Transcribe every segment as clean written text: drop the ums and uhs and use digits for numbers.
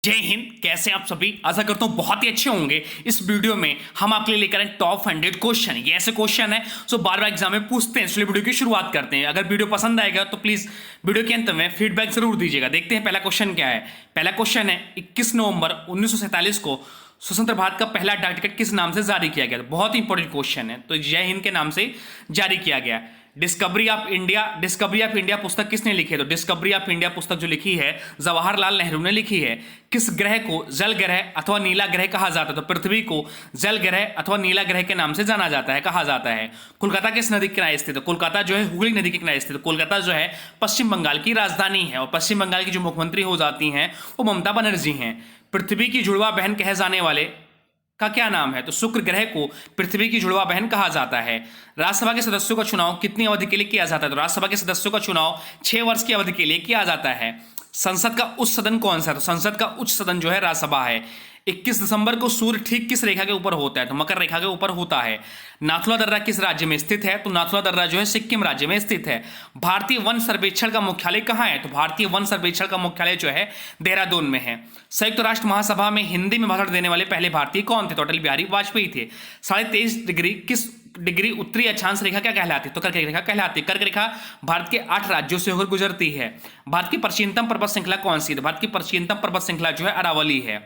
जय हिंद। कैसे आप सभी? आशा करता हूँ बहुत ही अच्छे होंगे। इस वीडियो में हम आपके लिए लेकर आए टॉप 100 क्वेश्चन। ये ऐसे क्वेश्चन है जो बार बार एग्जाम में पूछते हैं, इसलिए वीडियो की शुरुआत करते हैं। अगर वीडियो पसंद आएगा तो प्लीज वीडियो के अंत में फीडबैक जरूर दीजिएगा। देखते हैं पहला क्वेश्चन क्या है। पहला क्वेश्चन है 21 नवंबर 1947 को स्वतंत्र भारत का पहला डाक टिकट किस नाम से जारी किया गया? बहुत ही इंपॉर्टेंट क्वेश्चन है। तो जय हिंद के नाम से जारी किया गया। डिस्कवरी ऑफ इंडिया पुस्तक किसने लिखी है? तो डिस्कवरी ऑफ इंडिया पुस्तक जो लिखी है जवाहरलाल नेहरू ने लिखी है। किस ग्रह को जल ग्रह अथवा नीला ग्रह कहा जाता है? तो पृथ्वी को जल ग्रह अथवा नीला ग्रह के नाम से जाना जाता है, कहा जाता है। कोलकाता किस नदी के किनारे स्थित है? कोलकाता जो है हुगली नदी के किनारे स्थित है। कोलकाता जो है पश्चिम बंगाल की राजधानी है और पश्चिम बंगाल की जो मुख्यमंत्री हो जाती हैं वो ममता बनर्जी हैं। पृथ्वी की जुड़वा बहन कहे जाने वाले का क्या नाम है? तो शुक्र ग्रह को पृथ्वी की जुड़वा बहन कहा जाता है। राज्यसभा के सदस्यों का चुनाव कितनी अवधि के लिए किया जाता है? तो राज्यसभा के सदस्यों का चुनाव 6 वर्ष की अवधि के लिए किया जाता है। संसद का उच्च सदन कौन सा है? तो संसद का उच्च सदन जो है राज्यसभा है। 21 दिसंबर को सूर्य ठीक किस रेखा के ऊपर होता है? तो मकर रेखा के ऊपर होता है। नाथुला दर्रा किस राज्य में स्थित है? तो नाथुला दर्रा जो है सिक्किम राज्य में स्थित है। भारतीय वन सर्वेक्षण का मुख्यालय कहाँ है? तो भारतीय वन सर्वेक्षण का मुख्यालय जो है देहरादून में है। संयुक्त राष्ट्र महासभा में हिंदी में भाषण देने वाले पहले भारतीय कौन थे? तो अटल बिहारी वाजपेयी थे। 23.5 डिग्री किस डिग्री उत्तरी अक्षांश रेखा क्या कहलाती है? तो कर्क रेखा कहलाती है। कर्क रेखा भारत के 8 राज्यों से होकर गुजरती है। भारत की प्राचीनतम पर्वत श्रृंखला कौन सी है? भारत की प्राचीनतम पर्वत श्रृंखला जो है अरावली है।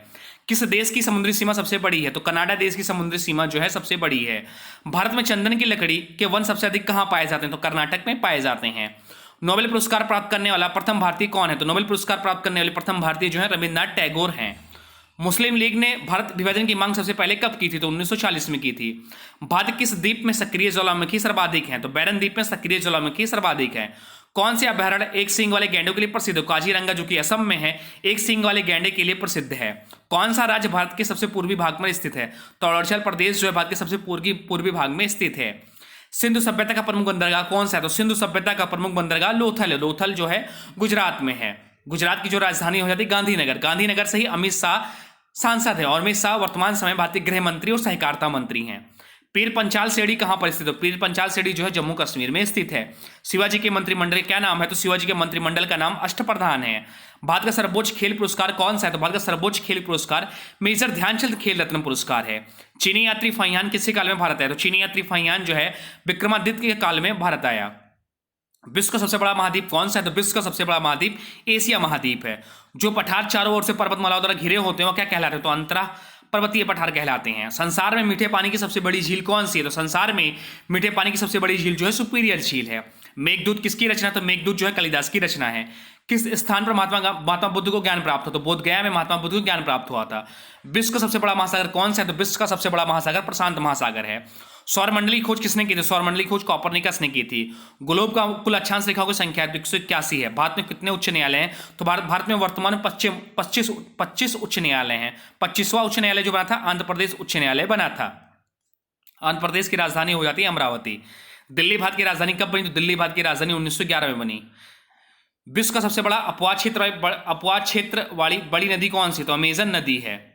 किस देश की समुद्री सीमा सबसे बड़ी है? तो कनाडा देश की समुद्री सीमा जो है सबसे बड़ी है। भारत में चंदन की लकड़ी के वन सबसे अधिक कहां पाए जाते हैं? तो कर्नाटक में पाए जाते हैं। नोबेल पुरस्कार प्राप्त करने वाला प्रथम भारतीय कौन है? तो नोबेल पुरस्कार प्राप्त करने वाले प्रथम भारतीय जो है रविन्द्रनाथ टैगोर हैं। मुस्लिम लीग ने भारत विभाजन की मांग सबसे पहले कब की थी? तो 1940 में की थी। भारत किस द्वीप में सक्रिय ज्वालामुखी सर्वाधिक हैं? तो बैरन द्वीप में सक्रिय ज्वालामुखी सर्वाधिक है। कौन से अभयारण्य एक सींग वाले गैंडों के लिए प्रसिद्ध है? काजीरंगा जो कि असम में है एक सींग वाले गैंडे के लिए प्रसिद्ध है। कौन सा राज्य भारत के सबसे पूर्वी भाग में स्थित है? तो अरुणाचल प्रदेश जो है भारत के सबसे पूर्वी भाग में स्थित है। सिंधु सभ्यता का प्रमुख बंदरगाह कौन सा है? तो सिंधु सभ्यता का प्रमुख बंदरगाह लोथल है। लोथल जो है गुजरात में है। गुजरात की जो राजधानी हो जाती है गांधीनगर। गांधीनगर से ही अमित शाह सांसद है और अमित शाह वर्तमान समय भारतीय गृह मंत्री और सहकारिता मंत्री हैं। पीर पंचाल सेड़ी कहां पर स्थित है? पीर पंचाल सेड़ी जो है जम्मू कश्मीर में स्थित है। शिवाजी के मंत्रिमंडल क्या नाम है? तो शिवाजी के मंत्रिमंडल का नाम अष्टप्रधान है। भारत का सर्वोच्च खेल पुरस्कार कौन सा है? तो भारत का सर्वोच्च खेल पुरस्कार मेजर ध्यानचंद खेल रत्न पुरस्कार है। चीनी यात्री फाहियान किसके काल में भारत आया? तो चीनी यात्री फाहियान जो है विक्रमादित्य के काल में भारत आया। विश्व का सबसे बड़ा महाद्वीप कौन सा है? तो विश्व का सबसे बड़ा महाद्वीप एशिया महाद्वीप है। जो पठार चारों ओर से पर्वतमालाओं द्वारा घिरे होते हैं वो क्या कहलाते हैं? तो अंतरा पर्वतीय पठार कहलाते हैं। संसार में मीठे पानी की सबसे बड़ी झील कौन सी है? तो संसार में मीठे पानी की सबसे बड़ी झील जो है सुपीरियर झील है। मेघदूत किसकी रचना? तो मेघदूत जो है कालिदास की रचना है। किस स्थान पर महात्मा बुद्ध को ज्ञान प्राप्त हुआ? तो बोध गया में महात्मा बुद्ध को ज्ञान प्राप्त हुआ था। विश्व का सबसे बड़ा महासागर कौन सा है? तो विश्व का सबसे बड़ा महासागर प्रशांत महासागर है। सौर मंडली खोज किसने की थी? सौर मंडली खोज कोपरनिकस ने की थी। ग्लोब का कुल अक्षांश रेखाओं की संख्या 181 है। भारत में कितने उच्च न्यायालय हैं? तो भारत में वर्तमान में 25 उच्च न्यायालय हैं। 25वां उच्च न्यायालय जो बना था आंध्र प्रदेश उच्च न्यायालय बना था। आंध्र प्रदेश की राजधानी हो जाती है अमरावती। दिल्ली भारत की राजधानी कब बनी? तो दिल्ली भारत की राजधानी 1911 में बनी। विश्व का सबसे बड़ा अपवाद क्षेत्र वाली बड़ी नदी कौन सी? तो अमेजन नदी है।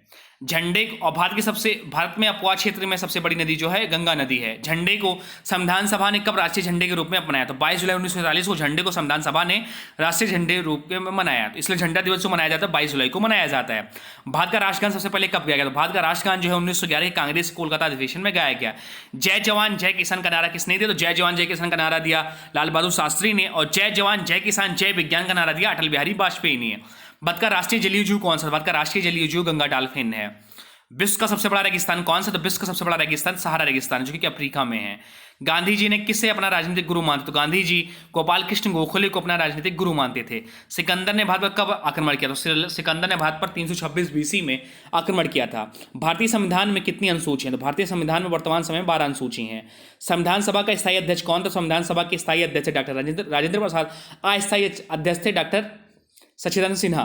झंडे और भारत में अपवाद क्षेत्र में सबसे बड़ी नदी जो है गंगा नदी है। झंडे को संविधान सभा ने कब राष्ट्रीय झंडे के रूप में अपनाया? तो 22 जुलाई 1947 को झंडे को संविधान सभा ने राष्ट्रीय झंडे रूप में मनाया। तो इसलिए झंडा दिवस जो मनाया जाता है 22 जुलाई को मनाया जाता है। भारत का राष्ट्रगान सबसे पहले कब गाया गया? तो भारत का राष्ट्रगान जो है 1911 के कांग्रेस कोलकाता अधिवेशन में गाया गया। जय जवान जय किसान का नारा किसने दिया? तो जय जवान जय किसान का नारा दिया लाल बहादुर शास्त्री ने। और जय जवान जय किसान जय विज्ञान का नारा दिया अटल बिहारी वाजपेयी ने। भारत का राष्ट्रीय जलीय जीव कौन सा? भारत का राष्ट्रीय जलीय जीव गंगा डॉल्फिन है। विश्व का सबसे बड़ा रेगिस्तान कौन सा? तो विश्व का सबसे बड़ा रेगिस्तान सहारा रेगिस्तान जो कि अफ्रीका में है। गांधी जी ने किससे अपना राजनीतिक गुरु मानते? तो गांधी जी गोपाल कृष्ण गोखले को अपना राजनीतिक गुरु मानते थे। सिकंदर ने भारत पर कब आक्रमण किया? तो सिकंदर ने भारत पर 326 बीसी में आक्रमण किया था। भारतीय संविधान में कितनी अनुसूची हैं? तो भारतीय संविधान में वर्तमान समय में 12 अनुसूची हैं। संविधान सभा का स्थायी अध्यक्ष कौन? तो संविधान सभा के स्थायी अध्यक्ष डॉक्टर राजेंद्र प्रसाद। अस्थायी अध्यक्ष थे डॉक्टर सच्चिदानंद सिन्हा।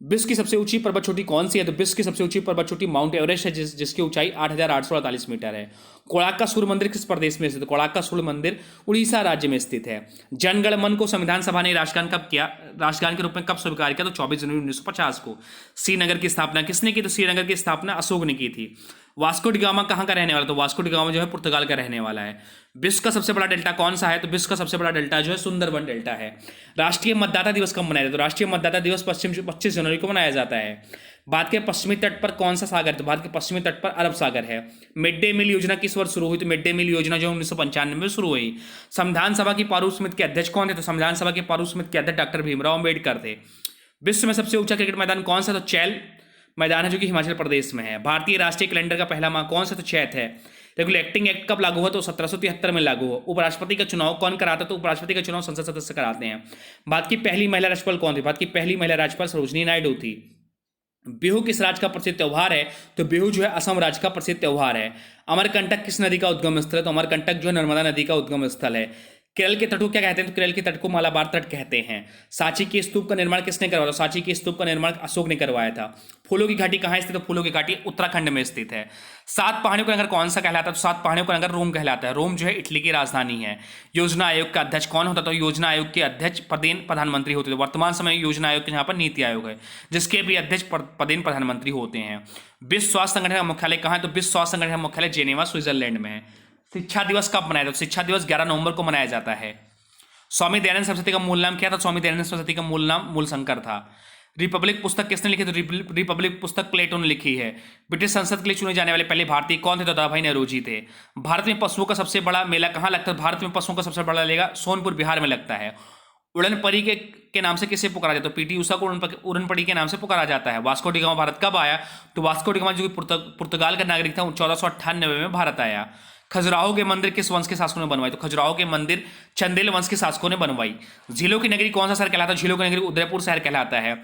विश्व की सबसे ऊंची पर्वत चोटी कौन सी है? तो विश्व की सबसे ऊंची पर्वत चोटी माउंट एवरेस्ट है जिसकी ऊंचाई 8,848 मीटर है। कोणार्क का सूर्य मंदिर किस प्रदेश में स्थित है? कोणार्क का सूर्य मंदिर उड़ीसा राज्य में स्थित है। जनगण मन को संविधान सभा ने राष्ट्रगान कब किया? राष्ट्रगान के रूप में कब स्वीकार किया? तो 24 जनवरी 1950 को। श्रीनगर की स्थापना किसने की? तो श्रीनगर की स्थापना अशोक ने की थी। वास्को डी गामा कहाँ का रहने वाला? तो वास्को डी गामा जो है पुर्तगाल का रहने वाला है। विश्व का सबसे बड़ा डेल्टा कौन सा है? तो विश्व का सबसे बड़ा डेल्टा जो है सुंदरबन डेल्टा है। राष्ट्रीय मतदाता दिवस कब मनाया जाता है? तो राष्ट्रीय मतदाता दिवस 25 जनवरी को मनाया जाता है। भारत के पश्चिमी तट पर कौन सा सागर है? तो भारत के पश्चिमी तट पर अरब सागर है। मिड डे मील योजना किस वर्ष शुरू हुई? तो मिड डे मील योजना जो 1995 में शुरू हुई। संविधान सभा की पारूल समिति के अध्यक्ष कौन थे? तो संविधान सभा के पारूल समिति के अध्यक्ष डॉक्टर भीमराव अम्बेडकर थे। विश्व में सबसे ऊंचा क्रिकेट मैदान कौन सा? तो चैल मैदान है जो कि हिमाचल प्रदेश में है। भारतीय राष्ट्रीय कैलेंडर का पहला माह कौन सा? तो चैत है। रेगुलेटिंग एक्ट कब लागू हुआ? तो 1773 में लागू हुआ। उपराष्ट्रपति का चुनाव कौन कराता है? तो उपराष्ट्रपति का चुनाव संसद सदस्य कराते हैं। भारत की पहली महिला राज्यपाल कौन थी? भारत की पहली महिला राज्यपाल सरोजिनी नायडू थी। बिहू किस राज्य का प्रसिद्ध त्योहार है? तो बिहू जो है असम राज्य का प्रसिद्ध त्योहार है। अमरकंटक किस नदी का उद्गम स्थल है? तो अमरकंटक जो है नर्मदा नदी का उद्गम स्थल है। केरल के तट को क्या कहते हैं? तो केरल के तट को मालाबार तट कहते हैं। सांची के स्तूप का निर्माण किसने करवाया? सांची के स्तूप का निर्माण अशोक ने करवाया था। फूलों की घाटी कहाँ स्थित है? फूलों की घाटी उत्तराखंड में स्थित है। सात पहाड़ियों का नगर कौन सा कहलाता है? तो सात पहाड़ियों का नगर रोम कहलाता है। रोम जो है इटली की राजधानी है। योजना आयोग का अध्यक्ष कौन होता? तो योजना आयोग के अध्यक्ष पदेन प्रधानमंत्री होते थे। वर्तमान समय में योजना आयोग के यहाँ पर नीति आयोग है जिसके भी अध्यक्ष पदेन प्रधानमंत्री होते हैं। विश्व स्वास्थ्य संगठन का मुख्यालय कहाँ है? तो विश्व स्वास्थ्य संगठन का मुख्यालय जेनेवा स्विट्जरलैंड में है। शिक्षा दिवस कब मनाया जाता है? शिक्षा दिवस 11 नवंबर को मनाया जाता है। स्वामी दयानंद सरस्वती का मूल नाम क्या था? स्वामी दयानंद सरस्वती का मूल नाम मूलशंकर था। रिपब्लिक पुस्तक किसने लिखी? तो रिपब्लिक पुस्तक प्लेटो ने लिखी है। ब्रिटिश संसद के लिए चुने जाने वाले पहले भारतीय कौन थे? तो दादाभाई नौरोजी थे। भारत में पशुओं का सबसे बड़ा मेला कहाँ लगता है? भारत में पशुओं का सबसे बड़ा मेला सोनपुर बिहार में लगता है। उड़न परी के नाम से किसे पुकारा जाता है? तो पीटी उषा को उड़न परी के नाम से पुकारा जाता है। वास्को डी गामा भारत कब आया? तो वास्को डी गामा जो कि पुर्तगाल का नागरिक था 1498 में भारत आया। खजुराहो के मंदिर किस वंश के शासकों ने बनवाई? तो खजुराहो के मंदिर चंदेल वंश के शासकों ने बनवाई। झीलों की नगरी कौन सा शहर कहलाता है? झीलों की नगरी उदयपुर शहर कहलाता है।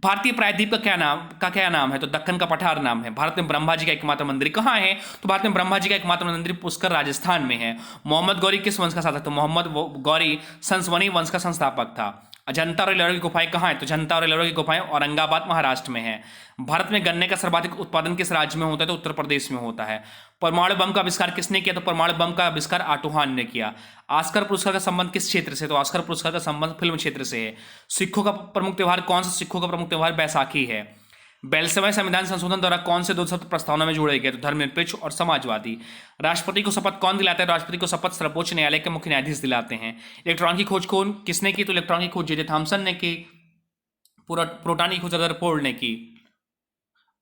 भारतीय प्रायद्वीप का क्या नाम है? तो दक्कन का पठार नाम है। भारत में ब्रह्मा जी का एकमात्र मंदिर कहाँ है? तो भारत में ब्रह्मा जी का एकमात्र मंदिर पुष्कर राजस्थान में है। मोहम्मद गौरी किस वंश का शासक? तो मोहम्मद गौरी संसवनी वंश का संस्थापक था। अजंता और एलोरा की गुफाएं कहाँ है? तो अजंता और एलोरा की गुफाएं औरंगाबाद महाराष्ट्र में है। भारत में गन्ने का सर्वाधिक उत्पादन किस राज्य में होता है? तो उत्तर प्रदेश में होता है। परमाणु बम का आविष्कार किसने किया? तो परमाणु बम का आविष्कार आटो हान ने किया। ऑस्कर पुरस्कार का संबंध किस क्षेत्र से? तो ऑस्कर पुरस्कार का संबंध फिल्म क्षेत्र से है। सिखों का प्रमुख त्योहार कौन सा? सिखों का प्रमुख त्योहार बैसाखी है। 42वें संविधान संशोधन द्वारा कौन से दो शब्द प्रस्तावना में जोड़े गए? तो धर्मनिरपेक्ष और समाजवादी। राष्ट्रपति को शपथ कौन दिलाता है? राष्ट्रपति को शपथ सर्वोच्च न्यायालय के मुख्य न्यायाधीश दिलाते हैं। इलेक्ट्रॉन की खोज किसने की? तो इलेक्ट्रॉन की खोज जे थॉमसन ने की। प्रोटॉन की खोज रदरफोर्ड ने की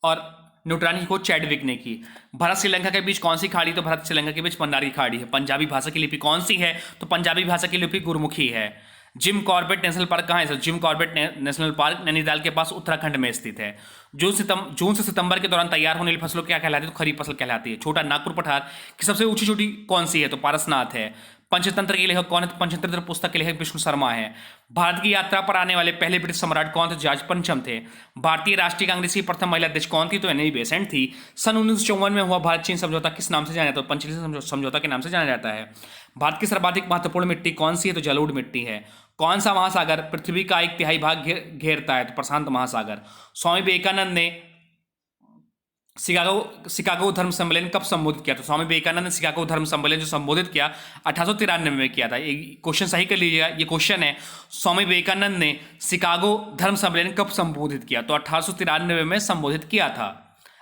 और न्यूट्रॉन की खोज चैडविक ने की। भारत श्रीलंका के बीच कौन सी खाड़ी? तो भारत श्रीलंका के बीच पंडारी खाड़ी है। पंजाबी भाषा की लिपि कौन सी है? तो पंजाबी भाषा की लिपि गुरमुखी है। जिम कॉर्बेट नेशनल पार्क कहाँ है? Jim Corbett national park Nainital के पास उत्तराखंड में स्थित है। जून से सितंबर के दौरान तैयार होने वाली फसलों क्या कहलाती है? तो खरीफ फसल कहलाती है। छोटा नागपुर पठार की सबसे ऊंची चोटी कौन सी है? तो पारसनाथ है। पंचतंत्र के लेखक कौन है? तो पंचतंत्र पुस्तक के लेखक विष्णु शर्मा है। भारत की यात्रा पर आने वाले पहले ब्रिटिश सम्राट कौन थे? जॉर्ज पंचम थे। भारतीय राष्ट्रीय कांग्रेस की प्रथम महिला अध्यक्ष कौन थी? तो एनी बेसेंट थी। सन 1954 में हुआ भारत चीन समझौता किस नाम से जाना जाता है? तो पंचशील समझौता के नाम से जाना जाता है। भारत की सर्वाधिक महत्वपूर्ण मिट्टी कौन सी है? तो जलोढ़ मिट्टी है। कौन सा महासागर पृथ्वी का 1/3 भाग घेरता है? तो प्रशांत महासागर। स्वामी विवेकानंद ने शिकागो धर्म सम्मेलन कब संबोधित किया? तो स्वामी विवेकानंद ने शिकागो धर्म सम्मेलन जो संबोधित किया 1893 में किया था। ये क्वेश्चन सही कर लीजिएगा। ये क्वेश्चन है स्वामी विवेकानंद ने शिकागो धर्म सम्मेलन कब संबोधित किया? तो 1893 में संबोधित किया था।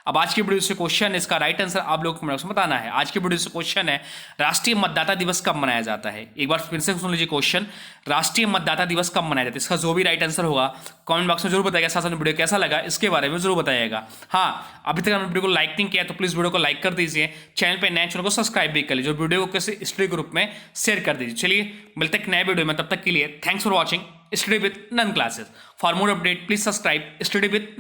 अब आज की वीडियो से क्वेश्चन है, इसका राइट आंसर आप लोगों को बताना है। आज की वीडियो से क्वेश्चन है राष्ट्रीय मतदाता दिवस कब मनाया जाता है? एक बार फिर से सुन लीजिए क्वेश्चन, राष्ट्रीय मतदाता दिवस कब मनाया जाता है? इसका जो भी राइट आंसर होगा कमेंट बॉक्स में जरूर बताइएगा। साथ साथ वीडियो कैसा लगा इसके बारे में जरूर बताइएगा। हाँ, अभी तक हमने वीडियो को लाइक नहीं किया तो प्लीज वीडियो को लाइक कर दीजिए। चैनल पर नए चैनल को सब्सक्राइब भी कर लीजिए, वीडियो को किसी स्टडी ग्रुप में शेयर कर दीजिए। चलिए मिलते हैं नए वीडियो में, तब तक के लिए thanks for watching study with nun classes. For more update please subscribe study with